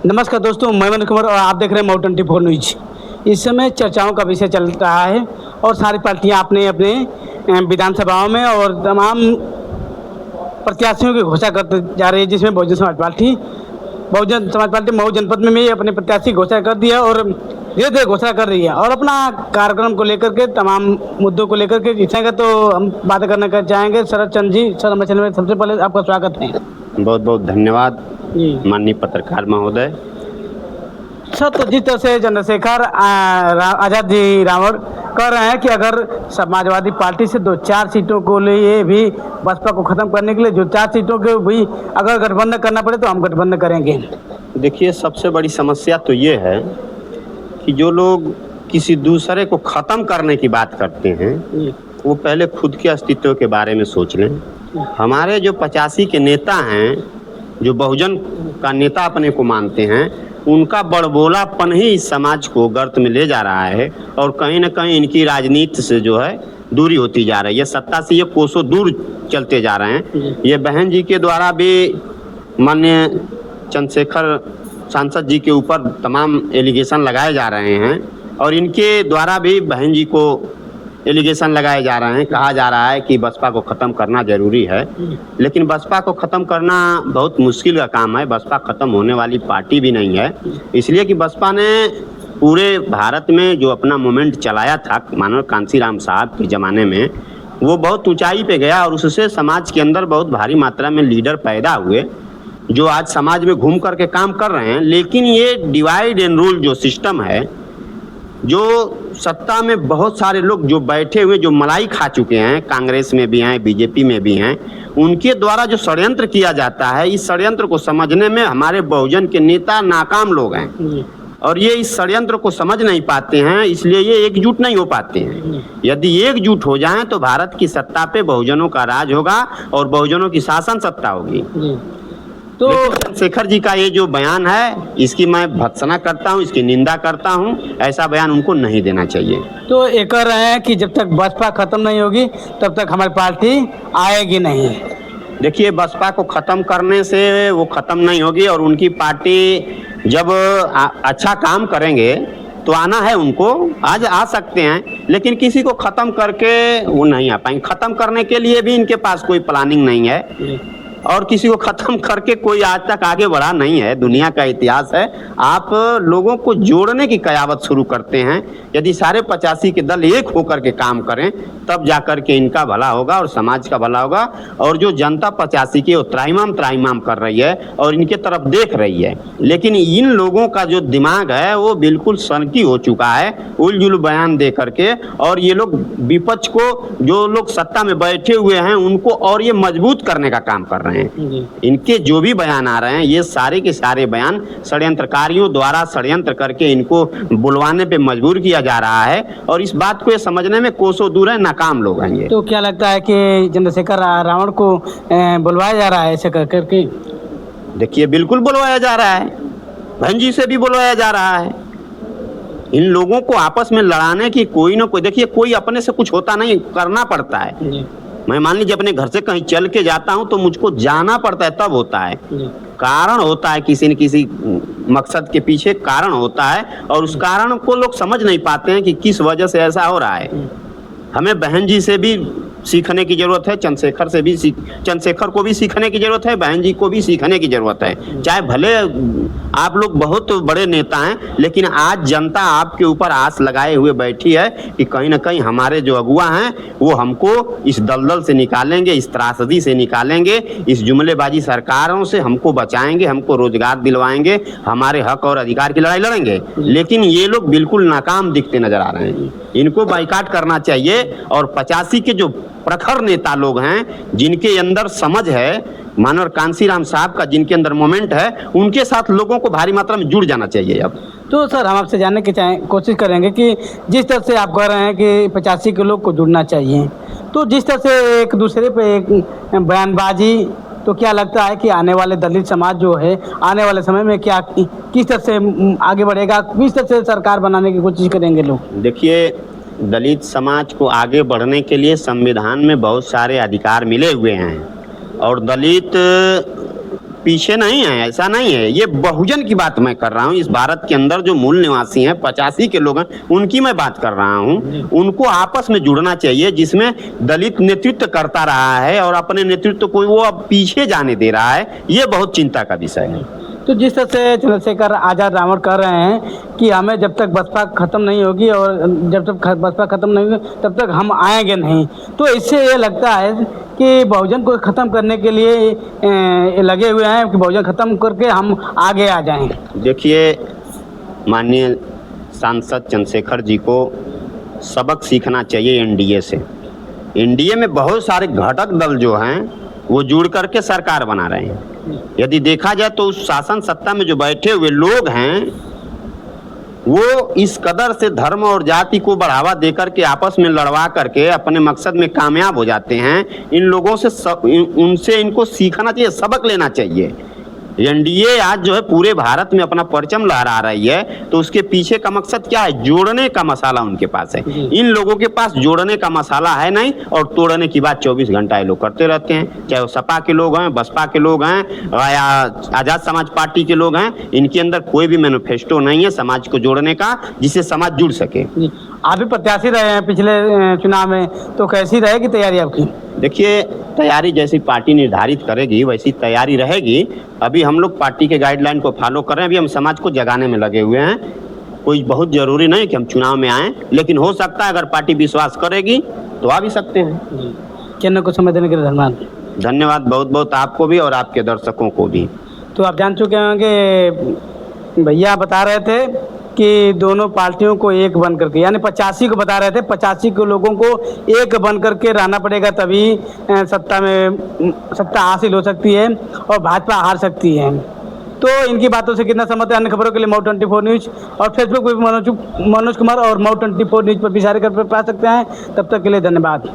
नमस्कार दोस्तों, मैं मनोज कुमार और आप देख रहे हैं माउ 24 न्यूज। इस समय चर्चाओं का विषय चल रहा है और सारी पार्टियां अपने अपने विधानसभाओं में और तमाम प्रत्याशियों की घोषणा करते जा रही है, जिसमें बहुजन समाज पार्टी मऊ जनपद में भी अपने प्रत्याशी घोषणा कर दिया और धीरे धीरे घोषणा कर रही है और अपना कार्यक्रम को लेकर के तमाम मुद्दों को लेकर के जिसका तो हम बात करना कर चाहेंगे। शरद चंद्र जी, सर हमारे चैनल में सबसे पहले आपका स्वागत है। बहुत बहुत धन्यवाद माननीय पत्रकार महोदय। सर, तो जिस तरह से चंद्रशेखर आजाद जी रावण कह रहे हैं कि अगर समाजवादी पार्टी से 2-4 सीटों को लिए भी बसपा को खत्म करने के लिए जो 4 सीटों के भी अगर गठबंधन करना पड़े तो हम गठबंधन करेंगे। देखिए, सबसे बड़ी समस्या तो ये है कि जो लोग किसी दूसरे को खत्म करने की बात करते हैं वो पहले खुद के अस्तित्व के बारे में सोच लें। हमारे जो 85 के नेता हैं, जो बहुजन का नेता अपने को मानते हैं, उनका बड़बोलापन ही इस समाज को गर्त में ले जा रहा है और कहीं ना कहीं इनकी राजनीति से जो है दूरी होती जा रही है। सत्ता से ये कोसों दूर चलते जा रहे हैं। ये बहन जी के द्वारा भी माननीय चंद्रशेखर सांसद जी के ऊपर तमाम एलिगेशन लगाए जा रहे हैं और इनके द्वारा भी बहन जी को एलिगेशन लगाए जा रहे हैं। कहा जा रहा है कि बसपा को ख़त्म करना ज़रूरी है, लेकिन बसपा को ख़त्म करना बहुत मुश्किल का काम है। बसपा ख़त्म होने वाली पार्टी भी नहीं है, इसलिए कि बसपा ने पूरे भारत में जो अपना मूवमेंट चलाया था मानव कांसीराम साहब के ज़माने में, वो बहुत ऊंचाई पे गया और उससे समाज के अंदर बहुत भारी मात्रा में लीडर पैदा हुए जो आज समाज में घूम करके काम कर रहे हैं। लेकिन ये डिवाइड एंड रूल जो सिस्टम है, जो सत्ता में बहुत सारे लोग जो बैठे हुए जो मलाई खा चुके हैं, कांग्रेस में भी हैं, बीजेपी में भी हैं, उनके द्वारा जो षड्यंत्र किया जाता है, इस षड्यंत्र को समझने में हमारे बहुजन के नेता नाकाम लोग हैं और ये इस षड्यंत्र को समझ नहीं पाते हैं, इसलिए ये एकजुट नहीं हो पाते हैं। यदि एकजुट हो जाएं तो भारत की सत्ता पे बहुजनों का राज होगा और बहुजनों की शासन सत्ता होगी। तो चंद्रशेखर जी का ये जो बयान है, इसकी मैं भर्त्सना करता हूँ, इसकी निंदा करता हूँ। ऐसा बयान उनको नहीं देना चाहिए। तो ये कह रहे हैं कि जब तक बसपा खत्म नहीं होगी तब तक हमारी पार्टी आएगी नहीं। देखिए, बसपा को खत्म करने से वो खत्म नहीं होगी और उनकी पार्टी जब अच्छा काम करेंगे तो आना है उनको, आज आ सकते हैं, लेकिन किसी को खत्म करके वो नहीं आ पाएंगे। खत्म करने के लिए भी इनके पास कोई प्लानिंग नहीं है और किसी को खत्म करके कोई आज तक आगे बढ़ा नहीं है। दुनिया का इतिहास है। आप लोगों को जोड़ने की कयावत शुरू करते हैं। यदि सारे 85 के दल एक होकर के काम करें तब जाकर के इनका भला होगा और समाज का भला होगा। और जो जनता 85 की वो त्राहिमाम कर रही है और इनके तरफ देख रही है, लेकिन इन लोगों का जो दिमाग है वो बिल्कुल सनकी हो चुका है उलझुल बयान दे करके। और ये लोग विपक्ष को, जो लोग सत्ता में बैठे हुए हैं, उनको और ये मजबूत करने का काम कर रहे हैं। इनके जो भी बयान आ रहे हैं, ये सारे के सारे बयान षड्यंत्रकारियों द्वारा षड्यंत्र करके इनको बुलवाने पे मजबूर किया जा रहा है और इस बात को ये समझने में कोसों दूर है, नाकाम लोग हैं ये। तो क्या लगता है कि चंद्रशेखर रावण को बुलवाया जा रहा है ऐसे कर करके? देखिए, बिल्कुल बुलवाया जा रहा है, बहन जी से भी बुलवाया जा रहा है। इन लोगों को आपस में लड़ाने की कोई ना कोई, देखिए, कोई अपने से कुछ होता नहीं, करना पड़ता है। मैं मान लीजिए अपने घर से कहीं चल के जाता हूं तो मुझको जाना पड़ता है, तब होता है। कारण होता है, किसी न किसी मकसद के पीछे कारण होता है और उस कारण को लोग समझ नहीं पाते हैं कि किस वजह से ऐसा हो रहा है। हमें बहन जी से भी सीखने की जरूरत है, चंद्रशेखर को भी सीखने की जरूरत है, बहन जी को भी सीखने की जरूरत है। चाहे भले आप लोग बहुत बड़े नेता हैं, लेकिन आज जनता आपके ऊपर आस लगाए हुए बैठी है कि कहीं ना कहीं हमारे जो अगुआ हैं वो हमको इस दलदल से निकालेंगे, इस त्रासदी से निकालेंगे, इस जुमलेबाजी सरकारों से हमको बचाएंगे, हमको रोजगार दिलवाएंगे, हमारे हक और अधिकार की लड़ाई लड़ेंगे। लेकिन ये लोग बिल्कुल नाकाम दिखते नजर आ रहे हैं। इनको बाइकाट करना चाहिए और 85 के जो प्रखर नेता लोग हैं, जिनके अंदर समझ है, मानव कांसीराम साहब का जिनके अंदर मोमेंट है, उनके साथ लोगों को भारी मात्रा में जुड़ जाना चाहिए। अब तो सर, हम आपसे जानने की कोशिश करेंगे कि जिस तरह से आप कह रहे हैं कि 85 के लोग को जुड़ना चाहिए, तो जिस तरह से एक दूसरे पे एक बयानबाजी, तो क्या लगता है कि आने वाले दलित समाज जो है आने वाले समय में क्या किस तरह से आगे बढ़ेगा, किस तरह से सरकार बनाने की कोशिश करेंगे लोग? देखिए, दलित समाज को आगे बढ़ने के लिए संविधान में बहुत सारे अधिकार मिले हुए हैं और दलित पीछे नहीं है, ऐसा नहीं है। ये बहुजन की बात मैं कर रहा हूँ। इस भारत के अंदर जो मूल निवासी हैं, 85 के लोग हैं, उनकी मैं बात कर रहा हूँ। उनको आपस में जुड़ना चाहिए, जिसमें दलित नेतृत्व करता रहा है और अपने नेतृत्व को वो अब पीछे जाने दे रहा है। ये बहुत चिंता का विषय है। तो जिस तरह से चंद्रशेखर आज़ाद रावण कह रहे हैं कि हमें जब तक बसपा खत्म नहीं होगी और जब तक बसपा खत्म नहीं होगी तब तक हम आएंगे नहीं, तो इससे ये लगता है कि बहुजन को ख़त्म करने के लिए लगे हुए हैं कि बहुजन ख़त्म करके हम आगे आ जाएं। देखिए, माननीय सांसद चंद्रशेखर जी को सबक सीखना चाहिए एनडीए से। एनडीए में बहुत सारे घटक दल जो हैं वो जुड़ करके सरकार बना रहे हैं। यदि देखा जाए तो उस शासन सत्ता में जो बैठे हुए लोग हैं वो इस कदर से धर्म और जाति को बढ़ावा देकर के आपस में लड़वा करके अपने मकसद में कामयाब हो जाते हैं। इन लोगों से उनसे इनको सीखना चाहिए, सबक लेना चाहिए। एनडीए आज जो है पूरे भारत में अपना परचम लहरा रही है, तो उसके पीछे का मकसद क्या है? जोड़ने का मसाला उनके पास है। इन लोगों के पास जोड़ने का मसाला है नहीं, और तोड़ने की बात 24 घंटा ये लोग करते रहते हैं। चाहे वो सपा के लोग हैं, बसपा के लोग हैं या आज़ाद समाज पार्टी के लोग हैं, इनके अंदर कोई भी मैनिफेस्टो नहीं है समाज को जोड़ने का, जिससे समाज जुड़ सके। आप भी प्रत्याशी रहे हैं पिछले चुनाव में, तो कैसी रहेगी तैयारी आपकी? देखिए, तैयारी जैसी पार्टी निर्धारित करेगी वैसी तैयारी रहेगी। अभी हम लोग पार्टी के गाइडलाइन को फॉलो कर रहे हैं। अभी हम समाज को जगाने में लगे हुए हैं। कोई बहुत ज़रूरी नहीं कि हम चुनाव में आएँ, लेकिन हो सकता है अगर पार्टी विश्वास करेगी तो आ भी सकते हैं। चैनल को समय देने के लिए धन्यवाद। धन्यवाद बहुत बहुत आपको भी और आपके दर्शकों को भी। तो आप जान चुके होंगे, भैया बता रहे थे कि दोनों पार्टियों को एक बन करके, यानी 85 को बता रहे थे, 85 को लोगों को एक बन करके रहना पड़ेगा, तभी सत्ता हासिल हो सकती है और भाजपा हार सकती है। तो इनकी बातों से कितना सहमत है? अन्य खबरों के लिए मऊ 24 न्यूज़ और फेसबुक पर मनोज कुमार और मऊ 24 न्यूज़ पर भी सारे कर पा सकते हैं। तब तक के लिए धन्यवाद।